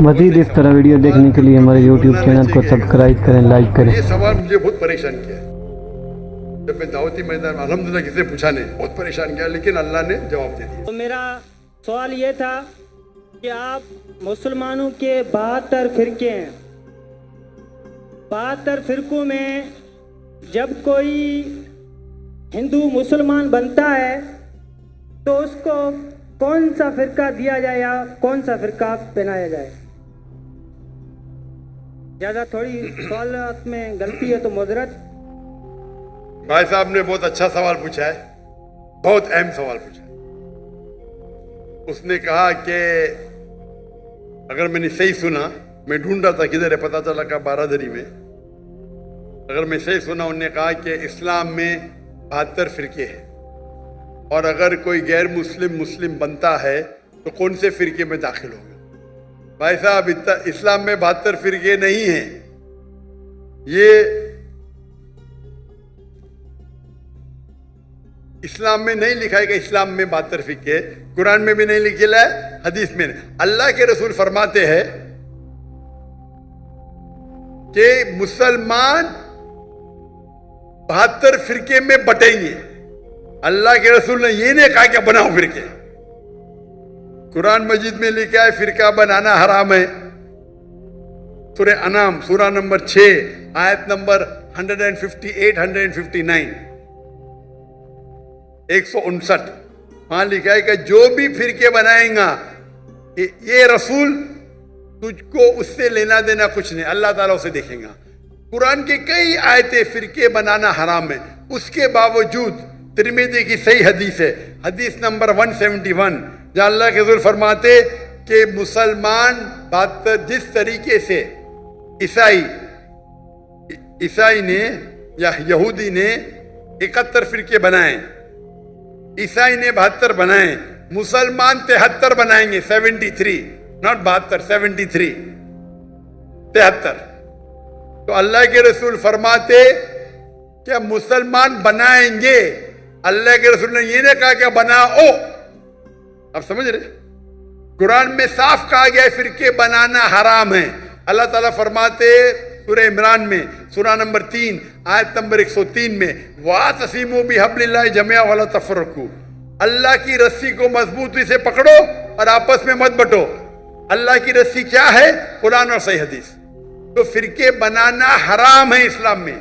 मज़ीद इस तरह वीडियो देखने के लिए हमारे यूट्यूब चैनल को सब्सक्राइब करें, लाइक करें। ये सवाल मुझे बहुत परेशान किया है। जब मैं दावती मैदान में अल्हम्दुलिल्लाह किसी पूछा नहीं, बहुत परेशान किया, लेकिन अल्लाह ने जवाब दे दिया। तो मेरा सवाल ये था कि आप मुसलमानों के 72 फिरके हैं, 72 फिरकों में जब कोई हिंदू मुसलमान बनता है तो उसको कौन सा फिरका दिया जाए या कौन सा फिरका पहनाया जाए? ज़्यादा थोड़ी सवाल में गलती है तो मुजरत। भाई साहब ने बहुत अच्छा सवाल पूछा है, बहुत अहम सवाल पूछा है। उसने कहा कि अगर मैंने सही सुना, मैं ढूंढ रहा था किधर है, पता चला का बारादरी में। अगर मैं सही सुना, उन्होंने कहा कि इस्लाम में 72 फिरके हैं और अगर कोई गैर मुस्लिम बनता है तो कौन से फिरके में दाखिल होगा। भाई साहब, इस्लाम में 72 फिरके नहीं हैं। ये इस्लाम में नहीं लिखा है कि इस्लाम में 72 फिरके, कुरान में भी नहीं लिखा है, हदीस में नहीं। अल्लाह के रसूल फरमाते हैं कि मुसलमान 72 फिरके में बटेंगे। अल्लाह के रसूल ने ये नहीं कहा कि बनाओ फिरके। कुरान मजीद में लिखा है फिरका बनाना हराम है। सूरह अनाम सूरा नंबर 6 आयत नंबर 158 159 159 वहां लिखा है कि जो भी फिरके बनाएगा ये रसूल, तुझको उससे लेना देना कुछ नहीं, अल्लाह ताला उसे देखेगा। कुरान की कई आयतें फिरके बनाना हराम है, उसके बावजूद तिरमिज़ी की सही हदीस है, हदीस नंबर 171, जहाँ अल्लाह के रसूल फरमाते कि मुसलमान 72 जिस तरीके से ईसाई ने या यहूदी ने 71 फिरके बनाए, ईसाई ने 72 बनाए, मुसलमान 73 बनाएंगे, 73 नॉट 72 73 73। तो अल्लाह के रसूल फरमाते क्या मुसलमान बनाएंगे, अल्लाह के रसूल ने ये नहीं कहा क्या बनाओ। आप समझ रहे, कुरान में साफ कहा गया है फिरके बनाना हराम है। अल्लाह ताला फरमाते सूरह इमरान में सूरा नंबर 3 आयत नंबर 103 में, वातसिमू बिहब्लिल्लाहि जमीअन वला तफरकू, अल्लाह की रस्सी को मजबूती से पकड़ो और आपस में मत बटो। अल्लाह की रस्सी क्या है? कुरान और सही हदीस। तो फिरके बनाना हराम है इस्लाम में,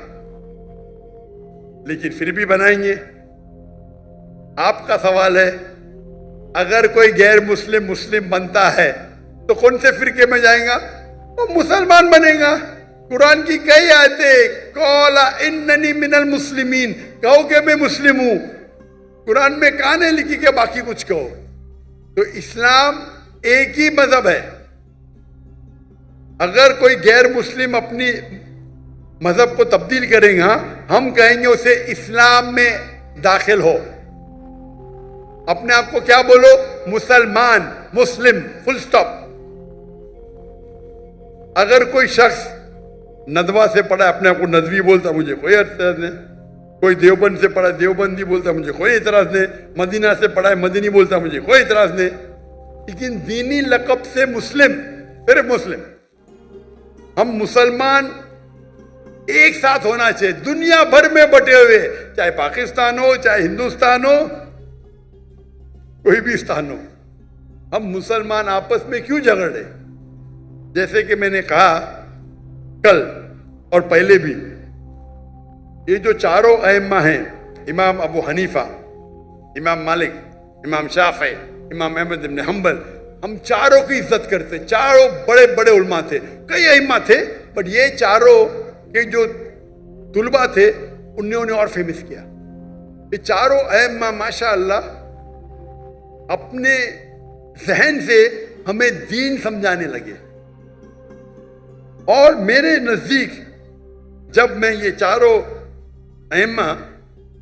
लेकिन फिर भी बनाएंगे। आपका सवाल है अगर कोई गैर मुस्लिम बनता है तो कौन से फिरके में जाएगा? वो मुसलमान बनेगा। कुरान की कई आयतें, कौला इन्ननी मिनल मुस्लिमीन, कहो कि मैं मुस्लिम हूं। कुरान में कहां नहीं लिखी कि बाकी कुछ कहो। तो इस्लाम एक ही मजहब है। अगर कोई गैर मुस्लिम अपनी मजहब को तब्दील करेगा, हम कहेंगे उसे इस्लाम में दाखिल हो। अपने आप को क्या बोलो? मुसलमान, मुस्लिम, फुल स्टॉप। अगर कोई शख्स नदवा से पढ़ा, अपने आप को नदवी बोलता, मुझे कोई एतराज नहीं। कोई देवबंद से पढ़ा, देवबंदी बोलता, मुझे कोई एतराज नहीं। मदीना से पढ़ा है, मदीनी बोलता, मुझे कोई एतराज नहीं। लेकिन दीनी लक़ब से मुस्लिम, सिर्फ मुस्लिम। हम मुसलमान एक साथ होना चाहिए, दुनिया भर में बटे हुए, चाहे पाकिस्तान हो, चाहे हिंदुस्तान हो, कोई भी स्थान हो। हम मुसलमान आपस में क्यों झगड़े? जैसे कि मैंने कहा कल और पहले भी, ये जो चारों अइम्मा हैं, इमाम अबू हनीफा, इमाम मालिक, इमाम शाफी, इमाम अहमद इब्न हंबल, हम चारों की इज्जत करते। चारों बड़े बड़े उलमा थे, कई अइम्मा थे, बट ये चारों के जो तुलबा थे उन्होंने और फेमस किया। ये चारों अइम्मा माशाअल्लाह अपने जहन से हमें दीन समझाने लगे। और मेरे नजदीक जब मैं ये चारों अइम्मा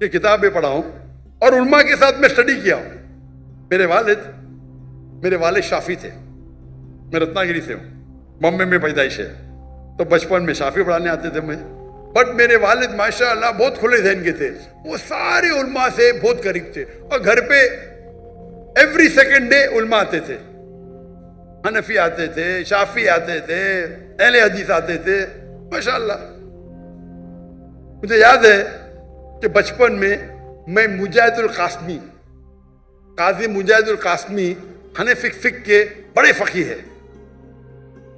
की किताबें पढ़ा हूं और उलमा के साथ मैं स्टडी किया हूं, मेरे वालिद शाफी थे, मैं रत्नागिरी से हूं, बॉम्बे में पैदाइश है, तो बचपन में शाफी पढ़ाने आते थे मैं। बट मेरे वालिद माशाअल्लाह बहुत खुले ज़हन के थे, वो सारे उलमा से बहुत करीब थे और घर पे एवरी सेकेंड डे उलमा आते थे। حنفی آتے تھے, شافی آتے تھے, اہل حدیث آتے تھے, ماشاءاللہ. مجھے یاد ہے کہ بچپن میں مجاہد القاسمی, قاضی مجاہد القاسمی حنفی فقہ کے بڑے فقیہ ہے,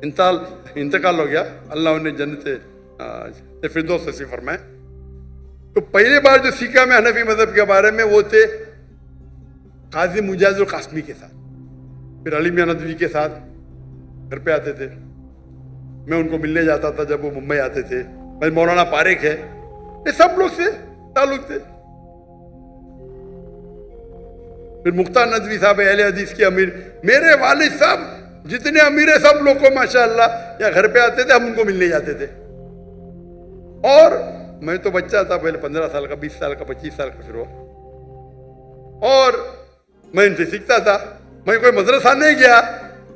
انتقال ہو گیا, اللہ انہیں جنت فردوس نصیب فرمائے. تو پہلی بار جو سیکھا میں حنفی مذہب کے بارے میں وہ تھے قاضی مجاہد القاسمی کے ساتھ. پھر علی میاں ندوی کے ساتھ گھر پہ آتے تھے, میں ان کو ملنے جاتا تھا جب وہ ممبئی آتے تھے. بھائی مولانا پاریک ہے, یہ سب لوگ سے تعلق تھے. پھر مختار ندوی صاحب اہل حدیث کے امیر, میرے والد صاحب جتنے امیر ہیں سب لوگ کو ماشاءاللہ یا گھر پہ آتے تھے, ہم ان کو ملنے جاتے تھے. اور میں تو بچہ تھا پہلے, 15 سال کا, 20 سال کا, 25 سال کا, پھر وہ, اور میں ان سے سیکھتا تھا. میں کوئی مدرسہ نہیں گیا,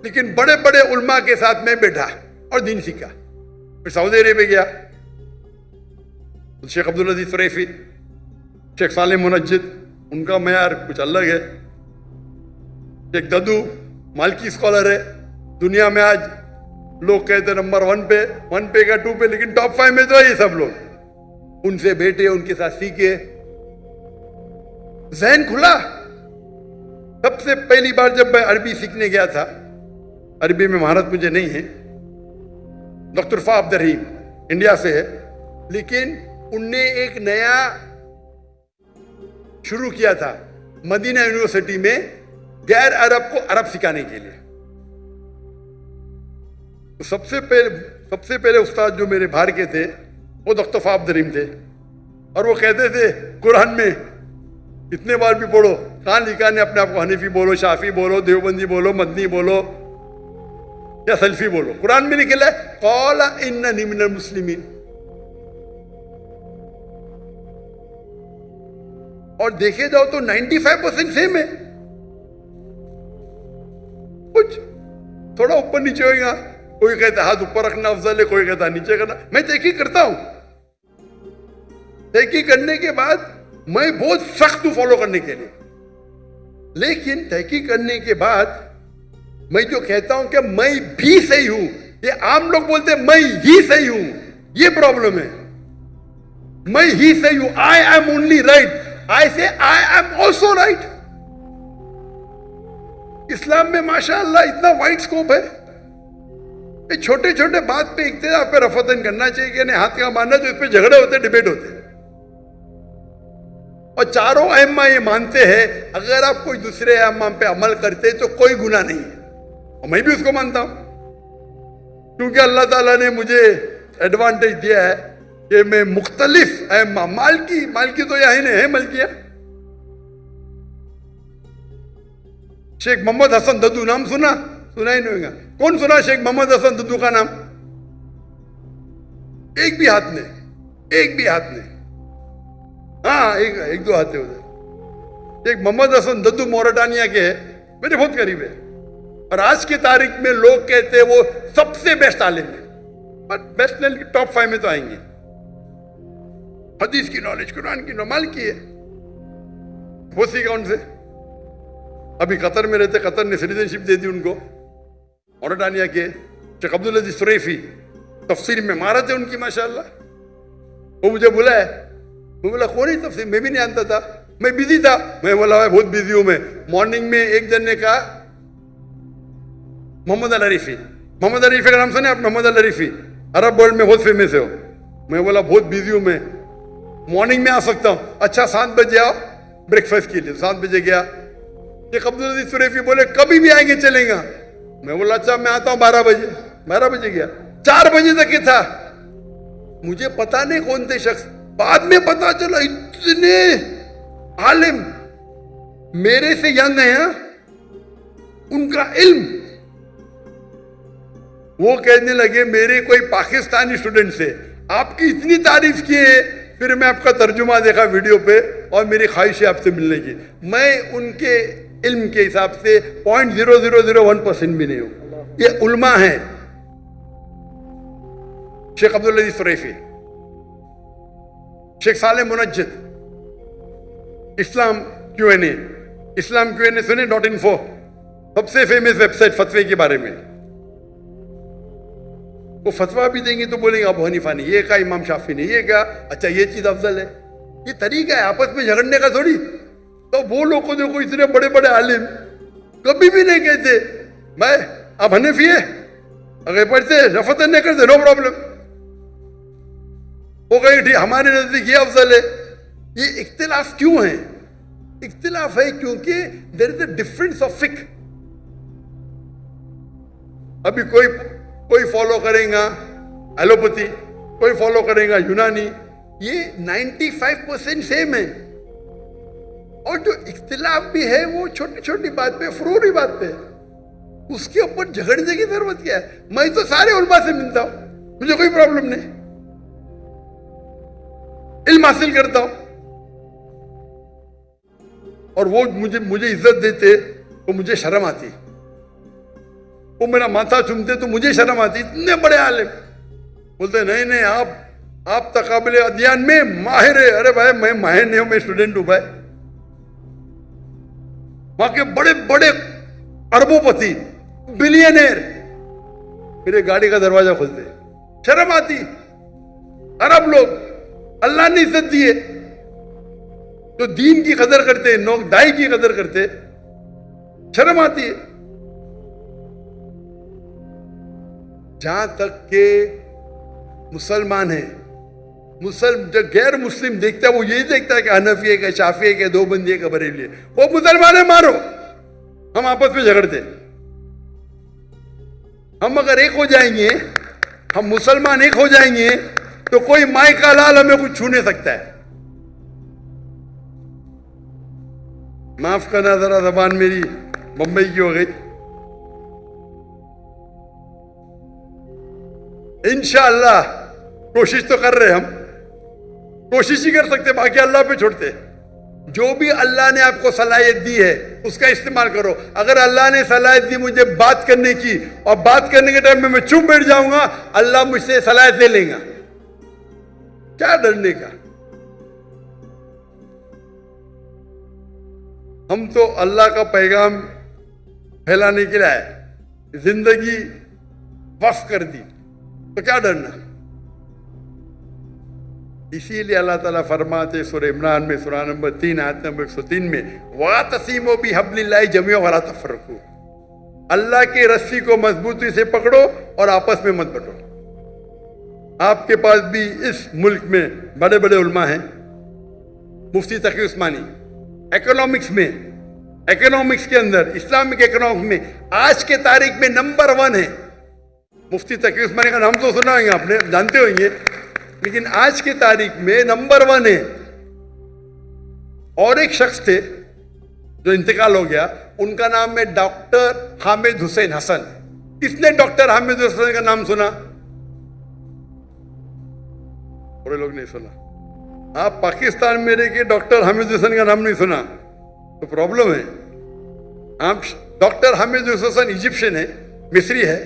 لیکن بڑے بڑے علماء کے ساتھ میں بیٹھا اور دین سیکھا. پھر سعودی عرب گیا, شیخ عبدالعزیز فریفی, شیخ صالح منجد, ان کا معیار کچھ الگ ہے. شیخ ددو مالکی اسکالر ہے, دنیا میں آج لوگ کہتے ہیں نمبر 1 پہ, 1 پہ کا 2 پہ, لیکن ٹاپ 5 میں تو ہے یہ سب لوگ. ان سے بیٹھے, ان کے ساتھ سیکھے, ذہن کھلا. سب سے پہلی بار جب میں عربی سیکھنے گیا تھا, عربی میں مہارت مجھے نہیں ہے, ڈاکٹر فا عبد الرحیم انڈیا سے ہے, لیکن ان نے ایک نیا شروع کیا تھا مدینہ یونیورسٹی میں غیر عرب کو عرب سکھانے کے لیے. سب سے پہلے استاد جو میرے باہر کے تھے وہ ڈاکٹر فا عبد الرحیم تھے, اور وہ کہتے تھے قرآن میں اتنے بار بھی پڑھو, کہاں لکھا نے اپنے آپ کو حنفی بولو, شافی بولو, دیوبندی بولو, مدنی بولو یا سلفی بولو, قرآن میں لکھا ہے قال اننی من المسلمین. اور دیکھے جاؤ تو 95% سیم ہے, کچھ تھوڑا اوپر نیچے ہوئے گا. کوئی کہتا ہے ہاتھ اوپر رکھنا افضل ہے, کوئی کہتا ہے نیچے کرنا. میں تحقیق کرتا ہوں, تحقیق کرنے کے بعد میں بہت سخت ہوں فالو کرنے کے لیے, لیکن تحقیق کرنے کے بعد میں جو کہتا ہوں کہ میں بھی صحیح ہوں, یہ عام لوگ بولتے ہیں میں ہی صحیح ہوں, یہ پرابلم ہے. میں ہی صحیح ہوں, I am only right, I say I am also right. اسلام میں ماشاءاللہ اتنا وائڈ سکوپ ہے. چھوٹے چھوٹے بات پہ اختلاف پہ رفع کرنا چاہیے کہ نہیں, ہاتھ کا ماننا, جو اس پہ جھگڑے ہوتے, ڈیبیٹ ہوتے. اور چاروں ائمہ یہ مانتے ہیں اگر آپ کوئی دوسرے ائمہ پہ عمل کرتے تو کوئی گناہ نہیں ہے, اور میں بھی اس کو مانتا ہوں, کیونکہ اللہ تعالیٰ نے مجھے ایڈوانٹیج دیا ہے کہ میں مختلف ائمہ, مالکی تو یہاں نہیں ہے, ملکیہ, شیخ محمد حسن ددو نام سنا ہی نہیں ہوگا. کون سنا شیخ محمد حسن ددو کا نام؟ ایک بھی ہاتھ نے, ہاں ایک دو ہاتھ ادھر. شیخ محمد حسن ددو موریٹانیہ کے ہے, میرے بہت قریب ہے, اور آج کی تاریخ میں لوگ کہتے ہیں وہ سب سے بیسٹ عالم ہے. بیسٹ ٹاپ 5 میں تو آئیں گے. حدیث کی نالج, قرآن کی نمال کی ہے, وہ سیکھا ان سے. ابھی قطر میں رہتے, قطر نے سٹیزن شپ دے دی ان کو, موریٹانیہ کے. شیخ عبدالعزیز فریفی تفسیر میں مہارت ہے ان کی ماشاءاللہ. وہ مجھے بولا ہے, میں بولا کون ہی تفسیر, میں بھی نہیں جانتا تھا, میں بزی تھا. میں بولا بہت بزی ہوں میں. مارننگ میں ایک جن نے کہا محمد العریفی کا نام سنے آپ؟ محمد العریفی عرب ورلڈ میں بہت فیمس ہے ہو. میں بولا بہت بزی ہوں میں, مارننگ میں آ سکتا ہوں. اچھا 7 بجے آؤ بریک فاسٹ کے لیے. 7 بجے گیا. شیخ عبدالعزیز فریفی بولے کبھی بھی آئیں گے, چلیں گا. میں بولا اچھا میں آتا ہوں 12 بجے گیا. 4 بجے تک یہ تھا. مجھے پتا نہیں کون تھے شخص, بعد میں پتا چلا اتنے عالم میرے سے ینگ ہیں, ان کا علم. وہ کہنے لگے میرے کوئی پاکستانی اسٹوڈنٹ سے آپ کی اتنی تعریف کی ہے, پھر میں آپ کا ترجمہ دیکھا ویڈیو پہ, اور میری خواہش ہے آپ سے ملنے کی. میں ان کے علم کے حساب سے 0.0001% بھی نہیں ہوں. یہ علماء ہیں. شیخ عبدالعزیز فریفی, شیخ صالح منجد, اسلام کیو این اے سنے .info, سب سے فیمس ویب سائٹ فتوے کے بارے میں. वो फतवा भी देंगे तो बोलेंगे अबू हनीफा ने ये कहा, इमाम शाफी ने ये कहा, अच्छा ये चीज अफजल है। ये तरीका है आपस में झगड़ने का थोड़ी। तो वो लोग को देखो, इतने बड़े बड़े आलिम कभी भी नहीं कहते भाई आप हनीफी है, अगर पढ़ते रफत नहीं करते नो प्रॉब्लम, वो कहेंगे ठीक हमारे नजदीक ये अफजल है। ये इख्तिलाफ क्यों है? इख्तिलाफ है क्योंकि there is a difference of fiqh. अभी कोई फॉलो करेगा एलोपैथी, कोई फॉलो करेगा यूनानी, ये 95% सेम है। और जो इख्तिलाफ भी है वो छोटी छोटी बात पे, फरूरी बात पे, उसके ऊपर झगड़ने की जरूरत क्या है? मैं तो सारे उलमा से मिलता हूं, मुझे कोई प्रॉब्लम नहीं, इल्म हासिल करता हूं, और वो मुझे इज्जत देते तो मुझे शर्म आती, वो मेरा माथा चूमते तो मुझे शर्म आती। इतने बड़े आलिम बोलते नहीं नहीं आप तकाबले अध्ययन में माहिर है। अरे भाई मैं माहिर नहीं हूं, मैं स्टूडेंट हूं भाई। वहां के बड़े बड़े अरबोपति बिलियनर मेरे गाड़ी का दरवाजा खोलते, शर्म आती। अरब लोग अल्लाह ने इज्जत दी है, जो दीन की कदर करते, दाई की कदर करते, शर्म आती है। जहां तक के मुसलमान है, जो गैर मुस्लिम देखता है वो यही देखता है कि हनफी है, शाफी है, देवबंदी है, बरेली है। वो मुसलमान है मारो, हम आपस में झगड़ते। हम अगर एक हो जाएंगे, हम मुसलमान एक हो जाएंगे तो कोई माई का लाल हमें कुछ छू नहीं सकता है। माफ करना जरा जबान मेरी बंबई की हो गई। इंशाअल्लाह कोशिश तो कर रहे, हम कोशिश ही कर सकते, बाकी अल्लाह पे छोड़ते। जो भी अल्लाह ने आपको सलाहियत दी है उसका इस्तेमाल करो। अगर अल्लाह ने सलाहियत दी मुझे बात करने की, और बात करने के टाइम में मैं चुप बैठ जाऊंगा, अल्लाह मुझसे सलाहियत ले लेगा, क्या डरने का। हम तो अल्लाह का पैगाम फैलाने के लिए आए, जिंदगी वक्फ कर दी, तो क्या डरना। इसीलिए अल्लाह ताला फरमाते सूरह इमरान में, सूरह नंबर 3 आयत नंबर 103 में, वातसीमो बिहब्लिल्लाहि जमीअन वला तफरकू, अल्लाह की रस्सी को मजबूती से पकड़ो और आपस में मत बंटो। आपके पास भी इस मुल्क में बड़े बड़े उलमा हैं। मुफ्ती तकी उस्मानी इकोनॉमिक्स के अंदर, इस्लामिक इकोनॉमिक्स में आज के तारीख में नंबर 1 है। मुफ्ती तकी उस्मानी का नाम तो सुना होंगे आपने, जानते होंगे, लेकिन आज की तारीख में नंबर 1 है। और एक शख्स थे जो इंतकाल हो गया, उनका नाम है डॉक्टर हामिद हुसैन हसन। किसने डॉक्टर हामिद हुसैन का नाम सुना? थोड़े लोग नहीं सुना। आप पाकिस्तान में रह के डॉक्टर हामिद हुसैन का नाम नहीं सुना तो प्रॉब्लम है। आप डॉक्टर हामिद हुसैन इजिप्शियन है, मिस्री है,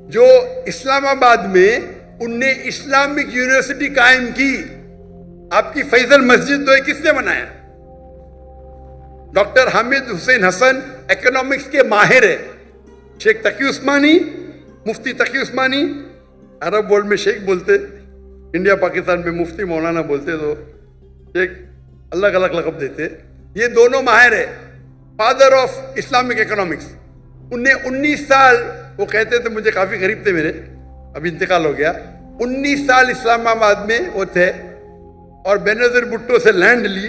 जो इस्लामाबाद में उनने इस्लामिक यूनिवर्सिटी कायम की। आपकी फैजल मस्जिद तो है, किसने बनाया? डॉक्टर हामिद हुसैन हसन इकोनॉमिक्स के माहिर है। शेख तकी उस्मानी, मुफ्ती तकी उस्मानी, अरब वर्ल्ड में शेख बोलते, इंडिया पाकिस्तान में मुफ्ती मौलाना बोलते, तो शेख अलग अलग लक़ब देते। ये दोनों माहिर है, फादर ऑफ इस्लामिक इकोनॉमिक्स। उनने 19 साल, वो कहते थे, मुझे काफ़ी करीब थे मेरे, अभी इंतकाल हो गया, 19 साल इस्लामाबाद में वो थे और बेनज़ीर भुट्टो से लैंड ली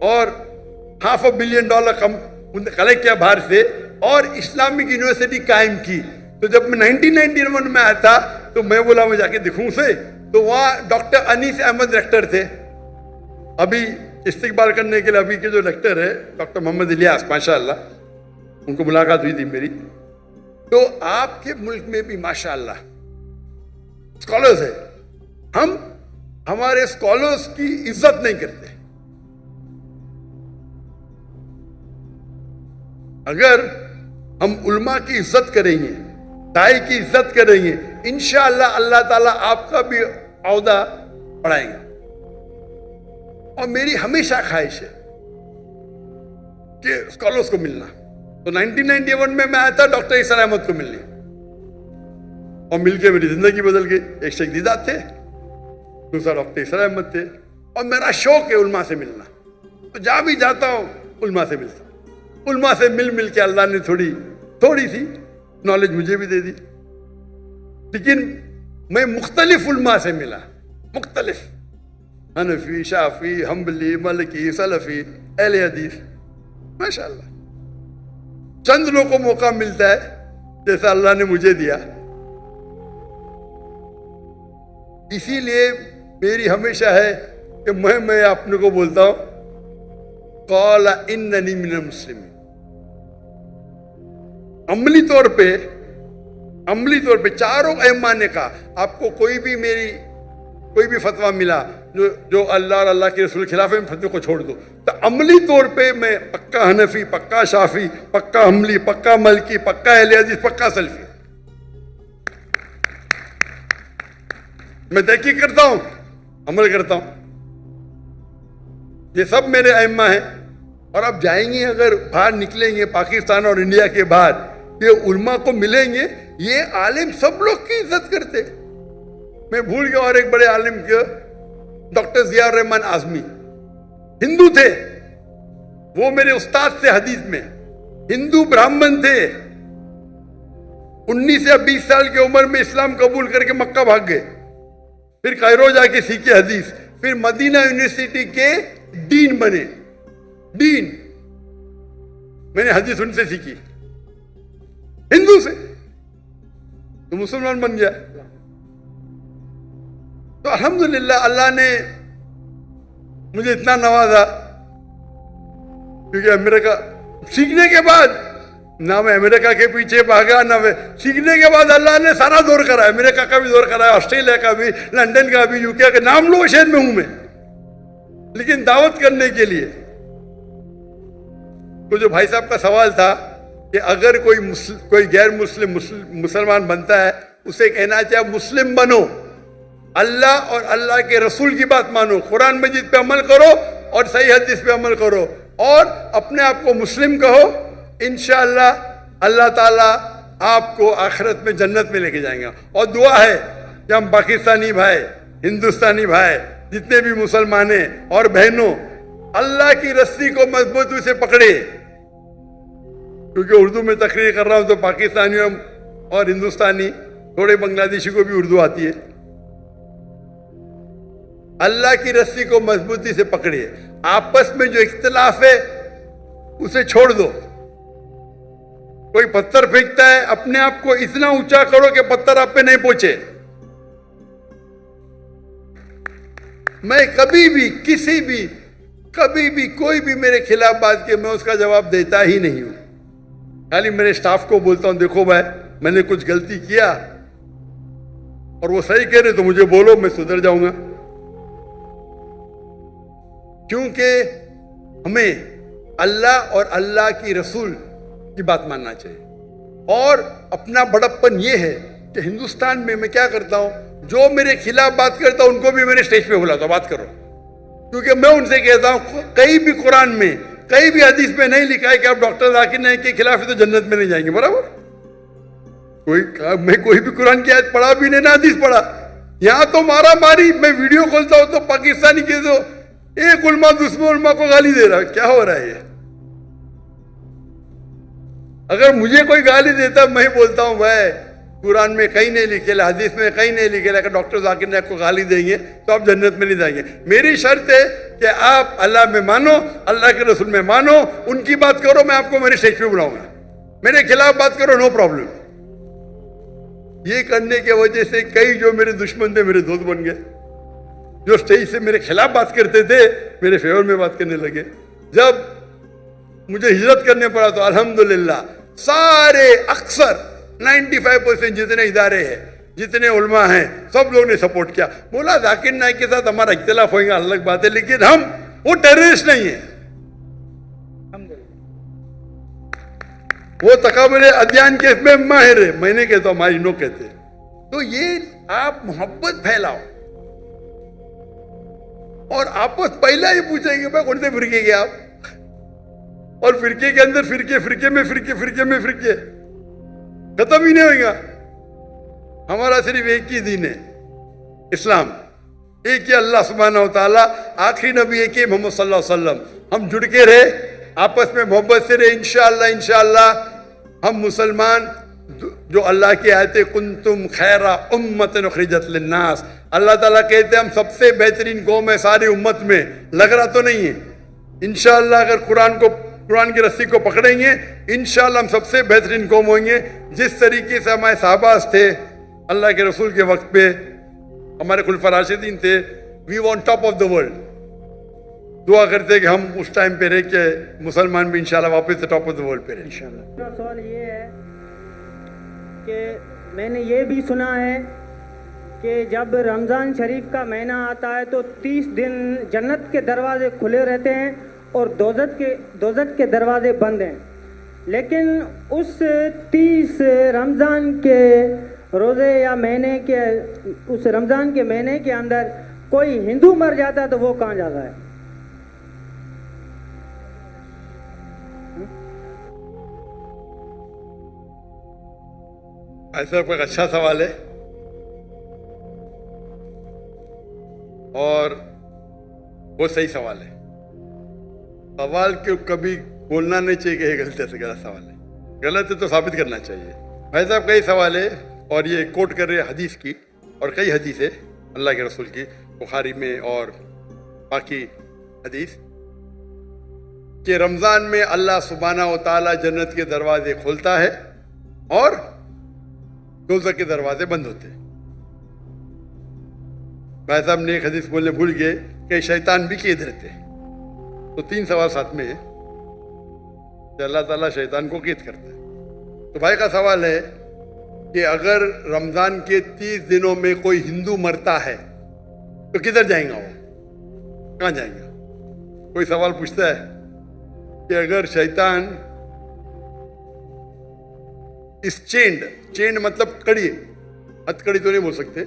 और $500 मिलियन कलेक्ट किया बाहर से और इस्लामिक यूनिवर्सिटी कायम की। तो जब मैं 1991 में आया था तो मैं बोला मैं जाके दिखूं से, तो वहाँ डॉक्टर अनीस अहमद रेक्टर थे। अभी इस्तिकबाल करने के लिए अभी के जो रेक्टर है डॉक्टर मोहम्मद इलियास, माशाअल्लाह, उनको मुलाकात हुई थी मेरी। तो आपके मुल्क में भी माशाअल्लाह स्कॉलर्स है। हम हमारे स्कॉलर्स की इज्जत नहीं करते। अगर हम उल्मा की इज्जत करेंगे, दाई की इज्जत करेंगे, इंशाअल्लाह अल्लाह ताला आपका भी औहदा बढ़ाएगा। और मेरी हमेशा ख्वाहिश है कि स्कॉलर्स को मिलना। तो 1991 में मैं आया था डॉक्टर इरशाद अहमद को मिलने, और मिलके मेरी जिंदगी बदल गई। एक शेख दीदात थे, दूसरा डॉक्टर इसरा अहमद थे, और मेरा शौक है उल्मा से मिलना, तो जहाँ भी जाता हूँ उल्मा से मिलता हूँ। उल्मा से मिल के अल्लाह ने थोड़ी सी नॉलेज मुझे भी दे दी, लेकिन मैं मुख्तलिफ उल्मा से मिला, मुख्तलिफ, हनफी, शाफी, हम्बली, मलकी, सलफी, अहले हदीस, माशाअल्लाह। चंद लोगों को मौका मिलता है जैसा अल्लाह ने मुझे दिया। इसीलिए मेरी हमेशा है कि मैं अपने को बोलता हूं क़ाला इन्ननी मिनल मुस्लिमीन। अमली तौर पे चारों अइम्मा ने कहा, आपको कोई भी फतवा मिला जो अल्लाह और अल्लाह के रसूल के खिलाफ है, फतवे को छोड़ दो। तो अमली तौर पे मैं पक्का हनफी, पक्का शाफी, पक्का हमली, पक्का मलकी, पक्का अहले हदीस, पक्का सलफी। मैं तहकीक करता हूं, अमल करता हूं। ये सब मेरे अइम्मा हैं। और अब जाएंगे, अगर बाहर निकलेंगे पाकिस्तान और इंडिया के बाहर, ये उल्मा को मिलेंगे, ये आलिम सब लोग की इज्जत करते। मैं भूल गया और एक बड़े आलिम के डॉक्टर जिया रहमान आजमी, हिंदू थे, वो मेरे उस्ताद थे हदीस में, हिंदू ब्राह्मण थे, 19 या 20 साल की उम्र में इस्लाम कबूल करके मक्का भाग गए, फिर कायरो जाके सीखे हदीस, फिर मदीना यूनिवर्सिटी के डीन बने। डीन, मैंने हदीस उनसे सीखी, हिंदू से, तो मुसलमान बन गया। तो अल्हम्दुलिल्लाह अल्लाह ने मुझे इतना नवाजा, क्योंकि अमेरिका सीखने के बाद, ना मैं अमेरिका के पीछे भागा, ना मैं सीखने के बाद अल्लाह ने सारा दौर कराया, अमेरिका का भी दौर कराया, ऑस्ट्रेलिया का भी, लंदन का भी, यूके का, नाम लो शहर में हूं मैं, लेकिन दावत करने के लिए। तो जो भाई साहब का सवाल था कि अगर कोई गैर मुसलमान बनता है, उसे कहना चाहिए मुस्लिम बनो, अल्लाह और अल्लाह के रसूल की बात मानो, कुरान मजीद पे अमल करो और सही हदीस पे अमल करो, और अपने आप को मुस्लिम कहो। इंशाअल्लाह अल्लाह ताला आपको आखिरत में जन्नत में लेके जाएंगे। और दुआ है कि हम पाकिस्तानी भाई, हिंदुस्तानी भाई, जितने भी मुसलमान हैं और बहनों, अल्लाह की रस्सी को मजबूती से पकड़े। क्योंकि उर्दू में तकरीर कर रहा हूं तो पाकिस्तानियों और हिंदुस्तानी, थोड़े बांग्लादेशी को भी उर्दू आती है। अल्लाह की रस्सी को मजबूती से पकड़िए, आपस में जो इख्तिलाफ है उसे छोड़ दो। कोई पत्थर फेंकता है, अपने आप को इतना ऊंचा करो कि पत्थर आप पे नहीं पहुंचे। मैं कभी भी कोई भी मेरे खिलाफ बात के, मैं उसका जवाब देता ही नहीं हूं। खाली मेरे स्टाफ को बोलता हूं, देखो भाई मैंने कुछ गलती किया और वो सही कह रहे तो मुझे बोलो, मैं सुधर जाऊंगा। क्योंकि हमें अल्लाह और अल्लाह की रसूल की बात मानना चाहिए। और अपना बड़प्पन ये है कि हिंदुस्तान में मैं क्या करता हूं, जो मेरे खिलाफ बात करता हूं उनको भी मैंने स्टेज पे बुलाता हूं, बात करो। क्योंकि मैं उनसे कहता हूं, कहीं भी कुरान में, कहीं भी हदीस में नहीं लिखा है कि आप डॉक्टर जाकिर नाइक के खिलाफ है तो जन्नत में नहीं जाएंगे, बराबर। मैं कोई भी कुरान की आयत पढ़ा भी नहीं, ना हदीस पढ़ा। यहां तो मारा मारी, मैं वीडियो खोलता हूं तो पाकिस्तानी के तो एक उल्मा दूसरे उल्मा को गाली दे रहा है, क्या हो रहा है ये? अगर मुझे कोई गाली देता, मैं बोलता हूं भाई कुरान में कहीं नहीं लिखेला, हदीस में कहीं नहीं लिखेला कि डॉक्टर जाकिर नाइक को गाली देंगे तो आप जन्नत में नहीं जाएंगे। मेरी शर्त है कि आप अल्लाह में मानो, अल्लाह के रसूल में मानो, उनकी बात करो, मैं आपको मेरे स्टेज पे बुलाऊंगा, मेरे खिलाफ बात करो, नो प्रॉब्लम। ये करने की वजह से कई जो मेरे दुश्मन थे मेरे दोस्त बन गए, जो स्टेज से मेरे खिलाफ बात करते थे मेरे फेवर में बात करने लगे। जब मुझे हिजरत करने पड़ा तो अल्हम्दुलिल्लाह सारे अक्सर 95% जितने इदारे हैं, जितने उल्मा हैं, सब लोग ने सपोर्ट किया। बोला जाकिर नाइक के साथ हमारा इख्तिलाफ होगा अलग बात है, लेकिन हम वो टेररिस्ट नहीं है, वो तकाबुल अध्ययन के इसमें माहिर है, मैंने कहता हूं हमारी नो कहते। तो ये आप मोहब्बत फैलाओ और आपस पहला ही पूछेंगे भाई कौन से फिरके गए आप, और फिरके के अंदर फिरके, फिरके में फिरके, फिरके में फिरके, खत्म ही नहीं होगा। हमारा सिर्फ एक ही दीन है, इस्लाम। एक ही अल्लाह सुब्हानहू व तआला, आखिरी नबी एक ही मोहम्मद सल्लल्लाहु अलैहि वसल्लम। हम जुड़ के रहे, आपस में मोहब्बत से रहे, इंशाअल्लाह इंशाअल्लाह हम मुसलमान जो अल्लाह की आयत कुंतुम खैरा उम्मतन उखरिजत लिन्नास, अल्लाह ताला कहते हैं हम सबसे बेहतरीन कौम है सारी उम्मत में। लग रहा तो नहीं है? इंशाअल्लाह अगर कुरान की रस्सी को पकड़ेंगे, इंशाअल्लाह हम सबसे बेहतरीन कौम होंगे। जिस तरीके से हमारे साहबाज थे अल्लाह के रसूल के वक्त पे, हमारे खुलफा राशिदीन थे, we want top of the world. दुआ करते कि हम उस टाइम पे रह के मुसलमान भी इंशाल्लाह वापस से टॉप ऑफ द वर्ल्ड पे रहे इंशाल्लाह। मेरा सवाल ये है कि मैंने ये भी सुना है कि जब रमज़ान शरीफ का महीना आता है तो 30 दिन जन्नत के दरवाजे खुले रहते हैं और दोज़ख के दरवाजे बंद हैं, लेकिन उस 30 रमज़ान के रोज़े या महीने के, उस रमज़ान के महीने के अंदर कोई हिंदू मर जाता है तो वो कहाँ जाता है? ऐसा कोई अच्छा सवाल है और वो सही सवाल है। सवाल क्यों कभी बोलना नहीं चाहिए कि ये गलत है, गलत सवाल है, गलत है तो साबित करना चाहिए। भाई साहब कई सवाल है और ये कोट कर रहे हैं हदीस की, और कई हदीस है अल्लाह के रसूल की, बुखारी में और बाकी हदीस, कि रमज़ान में अल्लाह सुब्हानहू व तआला जन्नत के दरवाजे खोलता है और दोज़ख के दरवाजे बंद होते हैं। भाई साहब ने एक हदीस बोलने भूल गए कि शैतान भी कैद रहते हैं। तो 3 सवाल साथ में है कि अल्लाह ताला शैतान को कैद करता है। तो भाई का सवाल है कि अगर रमज़ान के 30 दिनों में कोई हिंदू मरता है तो किधर जाएगा वो, कहाँ जाएगा? कोई सवाल पूछता है कि अगर शैतान इस चेन मतलब कड़ी, हथकड़ी तो नहीं बोल सकते,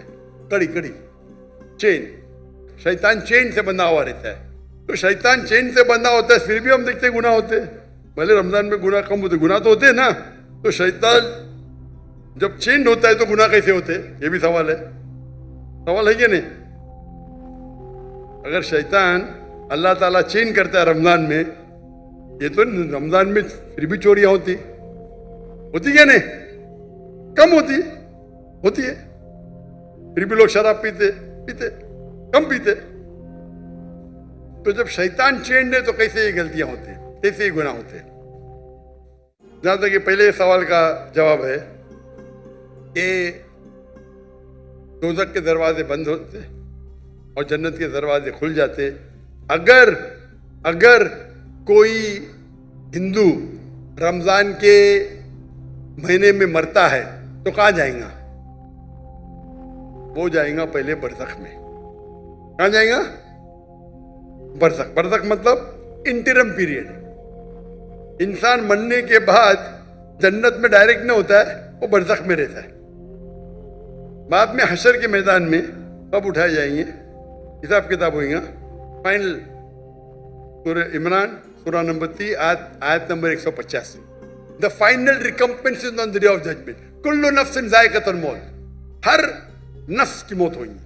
कड़ी चेन, शैतान चेन से बंधा हुआ रहता है। तो शैतान चेन से बंधा होता है, फिर भी हम देखते हैं गुनाह होते हैं। भले रमजान में गुनाह कम होते, गुनाह तो होते हैं ना। तो शैतान जब चेन होता है तो गुनाह कैसे होते हैं? ये भी सवाल है कि नहीं? अगर शैतान अल्लाह ताला चेन करता है रमजान में, ये तो रमजान में फिर भी चोरियां होती क्या नहीं? कम होती है, फिर भी लोग शराब पीते कम पीते। तो जब शैतान चेन है तो कैसे ये गलतियां होती हैं, कैसे ये गुनाह होते हैं? जहां तक कि पहले सवाल का जवाब है कि दोज़ख के दरवाजे बंद होते और जन्नत के दरवाजे खुल जाते। अगर कोई हिंदू रमजान के महीने में मरता है तो कहाँ जाएगा? वो जाएगा पहले बरज़ख में। कहाँ जाएगा? बरज़ख मतलब इंटरम पीरियड। इंसान मरने के बाद जन्नत में डायरेक्ट नहीं होता है, वो बरज़ख में रहता है। बाद में हशर के मैदान में कब उठाए जाएंगे, हिसाब किताब होगा। फाइनल सूरह इमरान सूरह नंबर 3 आयत number 185। The final recompense is on the day of judgment. कुल्लु नफ्सिन ज़ाइक़तुल मौत, हर नफ्स की मौत होगी।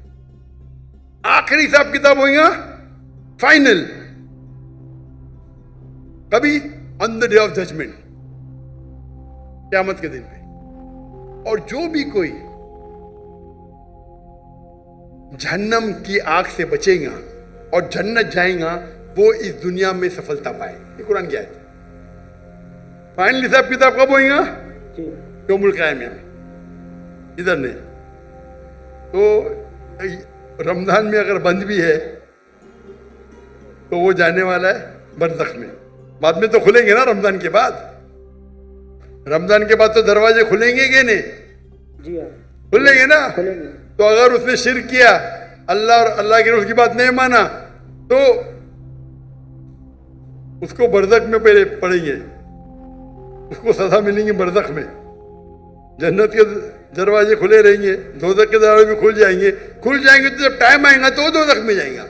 आखिरी हिसाब किताब होगा फाइनल, कभी on the day of judgment, क़यामत के दिन पे। और जो भी कोई जहन्नम की आग से बचेगा और जन्नत जाएगा, वो इस दुनिया में सफलता पाए। ये कुरान की आयत है। फाइनल हिसाब किताब कब होगा? यौमुल क़यामा में, इधर नहीं। तो रमजान में अगर बंद भी है तो वो जाने वाला है बरज़ख में। बाद में तो खुलेंगे ना रमजान के बाद। रमजान के बाद तो दरवाजे खुलेंगे कि नहीं? जी हाँ, खुलेंगे ना। खुलेंगे। तो अगर उसने शिर्क किया, अल्लाह और अल्लाह की रसूल की बात नहीं माना, तो उसको बरज़ख में पहले पड़ेंगे, उसको सजा मिलेंगी बरज़ख में। जन्नत के दरवाजे खुले रहेंगे, दोज़ख के दरवाजे भी खुल जाएंगे तो जब टाइम आएगा तो दोज़ख में जाएगा।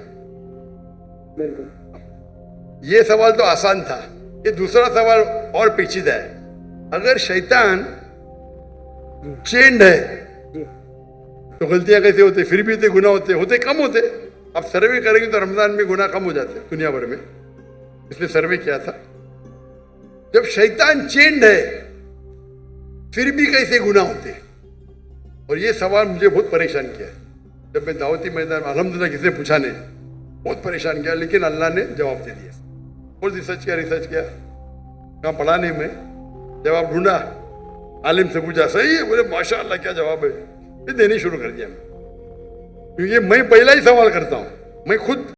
बिल्कुल। ये सवाल तो आसान था। ये दूसरा सवाल और पेचीदा है। अगर शैतान चेंड है जी। तो गलतियां कैसे होते, फिर भी इतने गुनाह होते कम होते। आप सर्वे करेंगे तो रमजान में गुनाह कम हो जाते दुनिया भर में। इसलिए सर्वे किया था, जब शैतान चेंड है फिर भी कैसे गुनाह होते। और ये सवाल मुझे बहुत परेशान किया जब मैं दावती मैदान, अल्हम्दुलिल्लाह किसी ने पूछा नहीं, बहुत परेशान किया, लेकिन अल्लाह ने जवाब दे दिया। बहुत रिसर्च किया, कहाँ पढ़ा नहीं मैं, जवाब ढूंढा, आलिम से पूछा, सही है, बोले माशाअल्लाह क्या जवाब है, फिर देने शुरू कर दिया मैं। क्योंकि मैं पहला ही सवाल करता हूँ, मैं खुद